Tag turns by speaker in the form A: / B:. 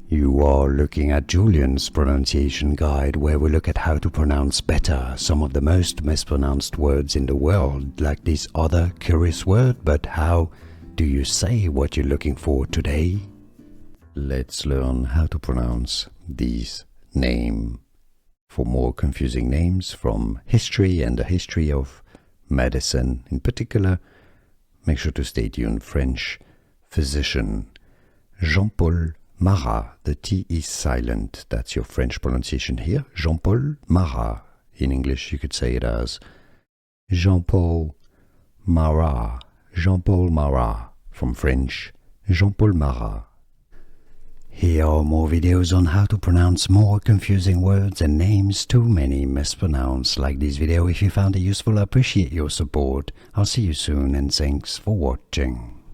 A: You are looking at Julian's pronunciation guide, where we look at how to pronounce better some of the most mispronounced words in the world, like this other curious word. But how do you say what you're looking for today? Let's learn how to pronounce these names. For more confusing names from history and the history of medicine in particular, make sure to stay tuned. French physician Jean-Paul Marat. The T is silent. That's your French pronunciation here. Jean-Paul Marat. In English, you could say it as Jean-Paul Marat. Jean-Paul Marat. From French, Jean-Paul Marat. Here are more videos on how to pronounce more confusing words and names too many mispronounced. Like this video if you found it useful. I appreciate your support. I'll see you soon and thanks for watching.